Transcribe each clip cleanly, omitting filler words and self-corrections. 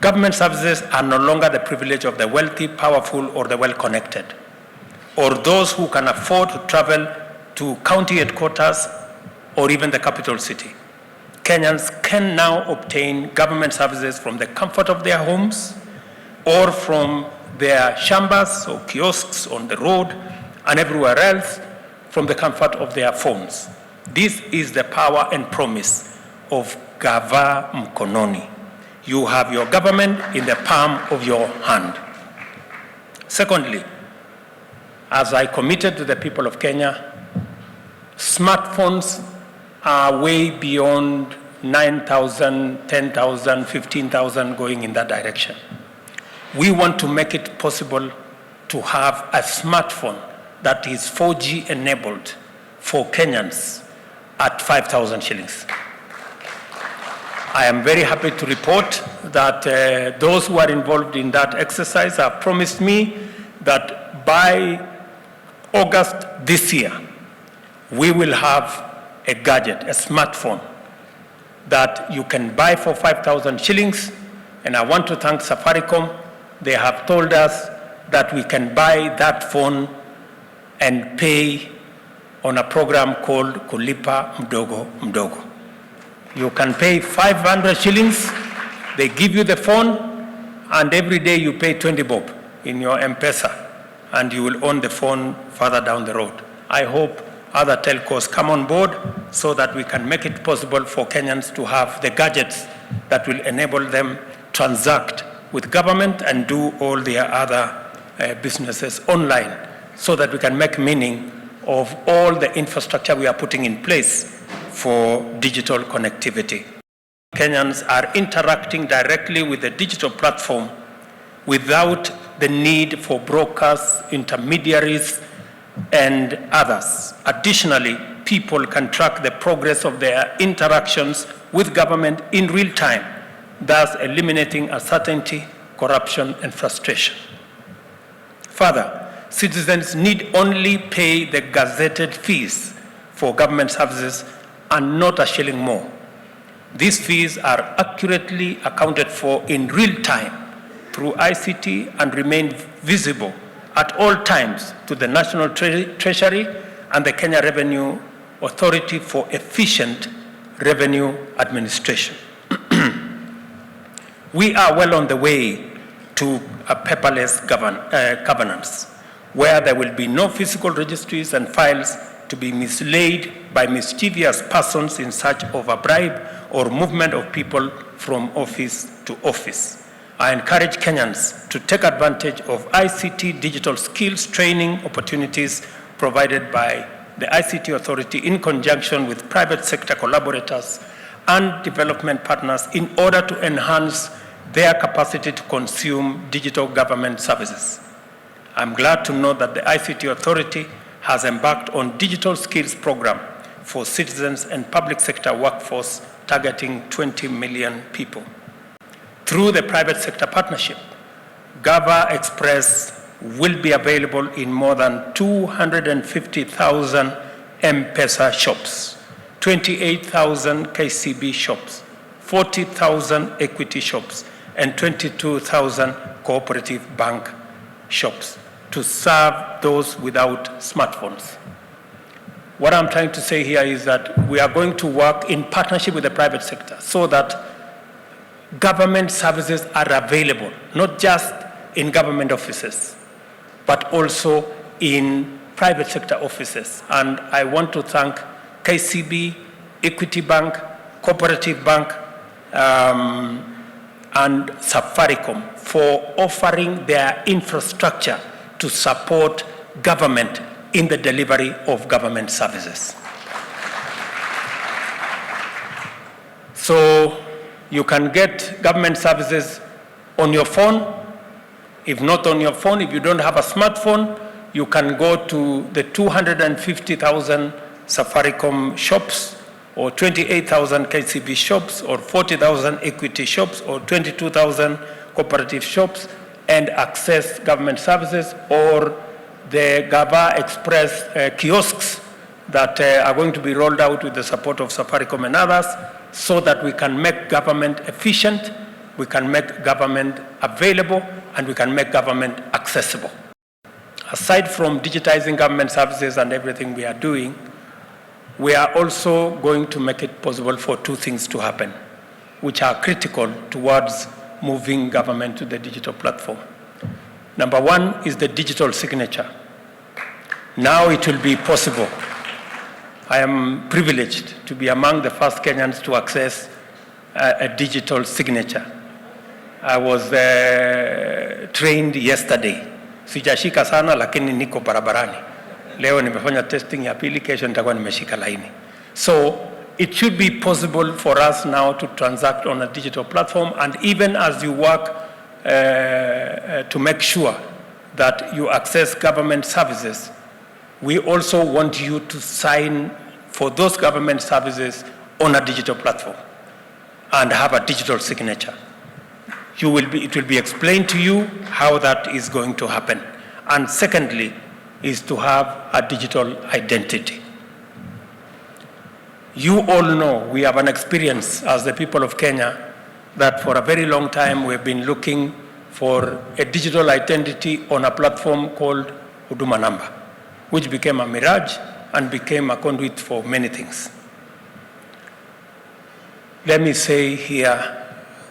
Government services are no longer the privilege of the wealthy, powerful, or the well-connected, or those who can afford to travel to county headquarters or even the capital city. Kenyans can now obtain government services from the comfort of their homes or from their shambas or kiosks on the road and everywhere else from the comfort of their phones. This is the power and promise of Gava Mkononi. You have your government in the palm of your hand. Secondly, as I committed to the people of Kenya, smartphones are way beyond 9,000, 10,000, 15,000 going in that direction. We want to make it possible to have a smartphone that is 4G enabled for Kenyans at 5,000 shillings. I am very happy to report that those who are involved in that exercise have promised me that by August this year, we will have a gadget, a smartphone, that you can buy for 5,000 shillings. And I want to thank Safaricom. They have told us that we can buy that phone and pay on a program called Kulipa Mdogo Mdogo. You can pay 500 shillings, they give you the phone, and every day you pay 20 bob in your M-Pesa, and you will own the phone further down the road. I hope other telcos come on board so that we can make it possible for Kenyans to have the gadgets that will enable them transact with government and do all their other businesses online, so that we can make meaning of all the infrastructure we are putting in place for digital connectivity. Kenyans are interacting directly with the digital platform without the need for brokers, intermediaries, and others. Additionally, people can track the progress of their interactions with government in real time, thus eliminating uncertainty, corruption, and frustration. Further, citizens need only pay the gazetted fees for government services and not a shilling more. These fees are accurately accounted for in real time through ICT and remain visible at all times to the National Treasury and the Kenya Revenue Authority for efficient revenue administration. We are well on the way to a paperless governance, where there will be no physical registries and files to be mislaid by mischievous persons in search of a bribe or movement of people from office to office. I encourage Kenyans to take advantage of ICT digital skills training opportunities provided by the ICT Authority in conjunction with private sector collaborators and development partners in order to enhance their capacity to consume digital government services. I'm glad to know that the ICT Authority has embarked on digital skills program for citizens and public sector workforce targeting 20 million people. Through the private sector partnership, Gava Express will be available in more than 250,000 M-Pesa shops, 28,000 KCB shops, 40,000 equity shops, and 22,000 cooperative bank shops to serve those without smartphones. What I'm trying to say here is that we are going to work in partnership with the private sector so that government services are available, not just in government offices, but also in private sector offices. And I want to thank KCB, Equity Bank, Cooperative Bank, and Safaricom for offering their infrastructure to support government in the delivery of government services. So you can get government services on your phone. If not on your phone, if you don't have a smartphone, you can go to the 250,000 Safaricom shops, or 28,000 KCB shops, or 40,000 equity shops, or 22,000 cooperative shops, and access government services, or the Gava Express kiosks that are going to be rolled out with the support of Safaricom and others, so that we can make government efficient we can make government available, and we can make government accessible. Aside from digitizing government services and everything we are doing, we are also going to make it possible for two things to happen, which are critical towards moving government to the digital platform. Number one is the digital signature. Now it will be possible. I am privileged to be among the first Kenyans to access a digital signature. I was trained yesterday. Sijashika sana lakini niko barabarani. Leo nimefanya testing ya pili, kesho nitakuwa nimeshika laini. So it should be possible for us now to transact on a digital platform, and even as you work to make sure that you access government services, we also want you to sign for those government services on a digital platform and have a digital signature. It will be explained to you how that is going to happen. And secondly, is to have a digital identity. You all know we have an experience as the people of Kenya that for a very long time we've been looking for a digital identity on a platform called Huduma Number, which became a mirage and became a conduit for many things. Let me say here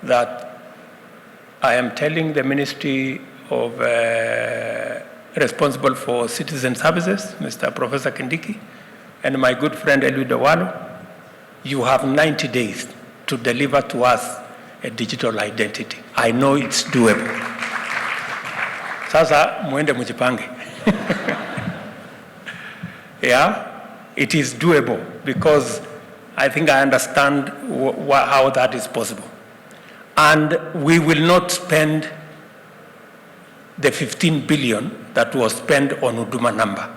that I am telling the Ministry of responsible for citizen services, Mr. Professor Kindiki, and my good friend Eliud Owalo, you have 90 days to deliver to us a digital identity. I know it's doable. Sasa muende mujipange. Yeah, it is doable because I think I understand how that is possible. And we will not spend the 15 billion that was spent on Huduma Number.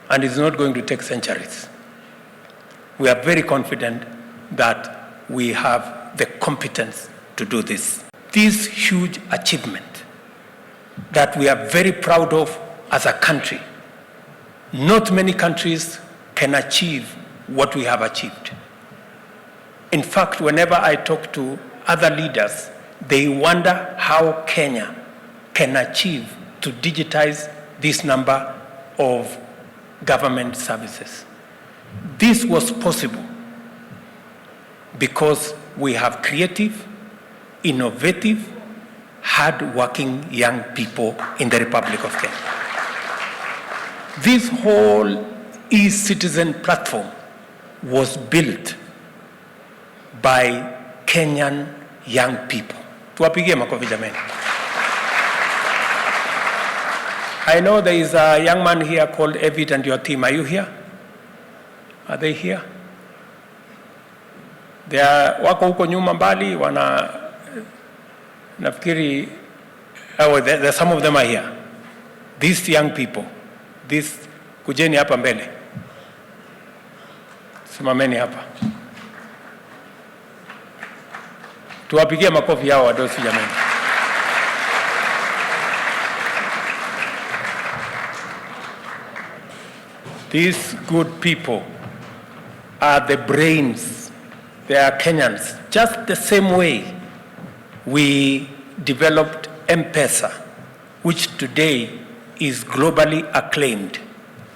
And it's not going to take centuries. We are very confident that we have the competence to do this. This huge achievement that we are very proud of as a country, not many countries can achieve what we have achieved. In fact, whenever I talk to other leaders, they wonder how Kenya can achieve to digitize this number of government services. This was possible because we have creative, innovative, hard-working young people in the Republic of Kenya. This whole e-citizen platform was built by Kenyan young people. Tuwapigie makofi jameni. I know there is a young man here called Evid and your team. Are you here? Are they here? They are wako huko nyuma mbali nafikiri some of them are here. These young people, kujeni hapa mbele. Simameni hapa. Tuwapigie makofi yao wadosi jameni. These good people are the brains. They are Kenyans. Just the same way we developed M-Pesa, which today is globally acclaimed.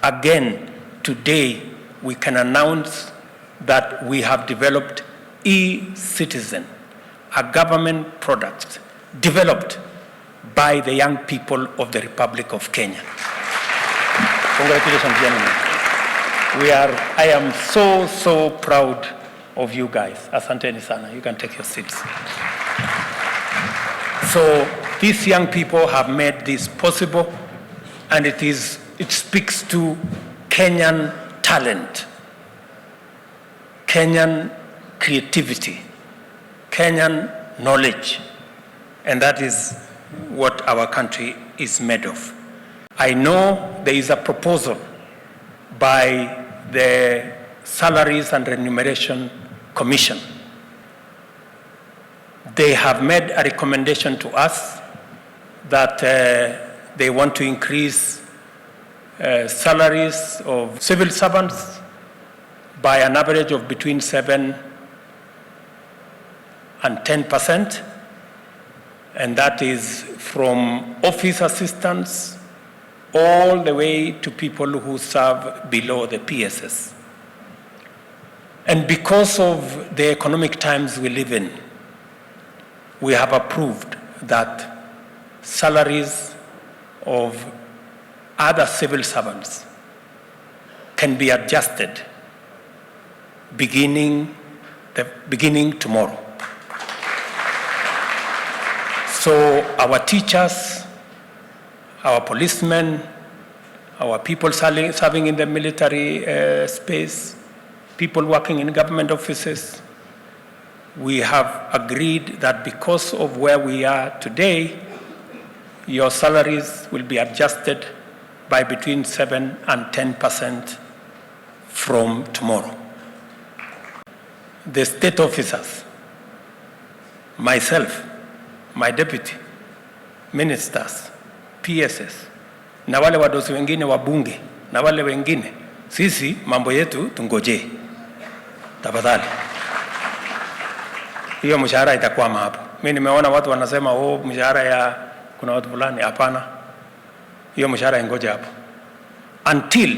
Again, today we can announce that we have developed e-Citizen, a government product developed by the young people of the Republic of Kenya. Congratulations, gentlemen. I am so proud of you guys. Asanteni sana. You can take your seats. So these young people have made this possible, and it speaks to Kenyan talent, Kenyan creativity, Kenyan knowledge, and that is what our country is made of. I know there is a proposal by the Salaries and Remuneration Commission. They have made a recommendation to us that they want to increase salaries of civil servants by an average of between 7% and 10%, and that is from office assistants all the way to people who serve below the PSS. And because of the economic times we live in, we have approved that salaries of other civil servants can be adjusted beginning tomorrow. So our teachers, our policemen, our people serving in the military space, people working in government offices, we have agreed that because of where we are today, your salaries will be adjusted by between 7 and 10% from tomorrow. The state officers, myself, my deputy, ministers, PSS, na wale wadosi wengine wabunge, na wale wengine, sisi mambo yetu tungoje. Tafadhali. Hiyo mshahara itakwama hapo. Mimi nimeona watu wanasema mshahara ya kuna watu fulani, hapana. Hiyo mshahara ingoje hapo. Until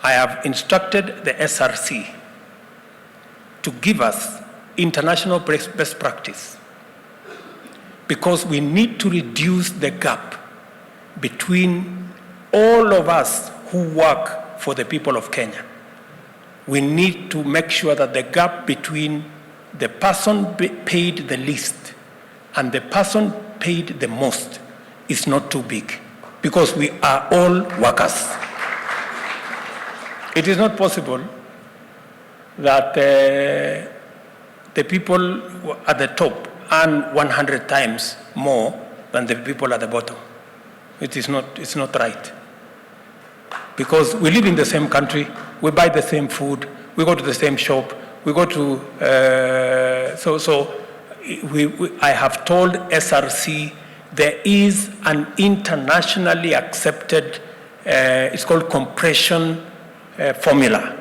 I have instructed the SRC to give us international best practice, because we need to reduce the gap between all of us who work for the people of Kenya. We need to make sure that the gap between the person paid the least and the person paid the most is not too big, because we are all workers. It is not possible that the people at the top earn 100 times more than the people at the bottom. It's not right. Because we live in the same country, we buy the same food, we go to the same shop, we go to, I have told SRC there is an internationally accepted, it's called compression formula.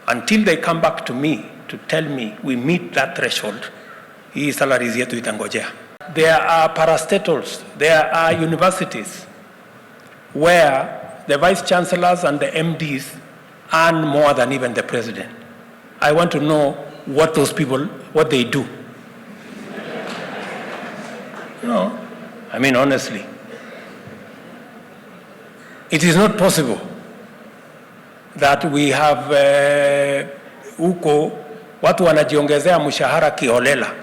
Until they come back to me to tell me we meet that threshold, hii salaries yetu itangojea. There are parastatals, there are universities where the vice chancellors and the MDs earn more than even the president. I want to know what those people, what they do. No, I mean honestly. It is not possible that we have huko watu wanajiongezea mshahara kiholela.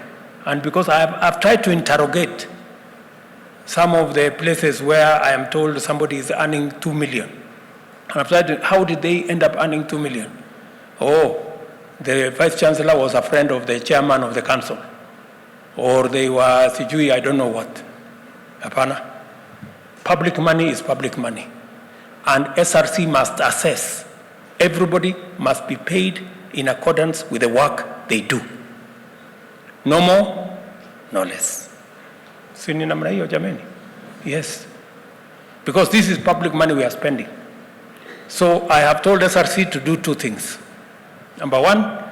And because I've tried to interrogate some of the places where I am told somebody is earning 2 million. And I've tried how did they end up earning 2 million? The vice chancellor was a friend of the chairman of the council. Or they were sijui, I don't know what. Hapana. Public money is public money. And SRC must assess. Everybody must be paid in accordance with the work they do. No more, no less. Sini namna hiyo jameni? Yes. Because this is public money we are spending. So I have told SRC to do 2 things. Number 1,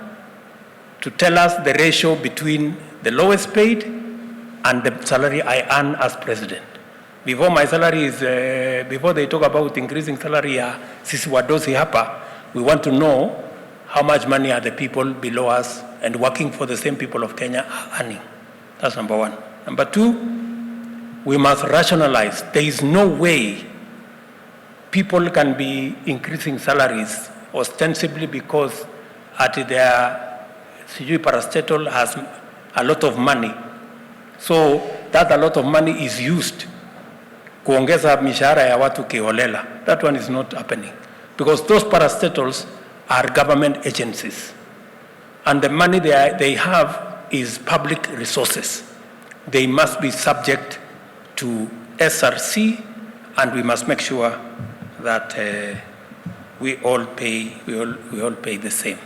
to tell us the ratio between the lowest paid and the salary I earn as president. Before my salary is, before they talk about increasing salary ya sisi wadosi hapa, we want to know how much money are the people below us and working for the same people of Kenya are earning. That's number 1. Number 2, we must rationalize. There is no way people can be increasing salaries ostensibly because at their sijui parastatal has a lot of money. So that a lot of money is used kuongeza mishahara ya watu kiholela. That one is not happening. Because those parastatals are government agencies. And the money they have is public resources. They must be subject to SRC, and we must make sure that we all pay the same.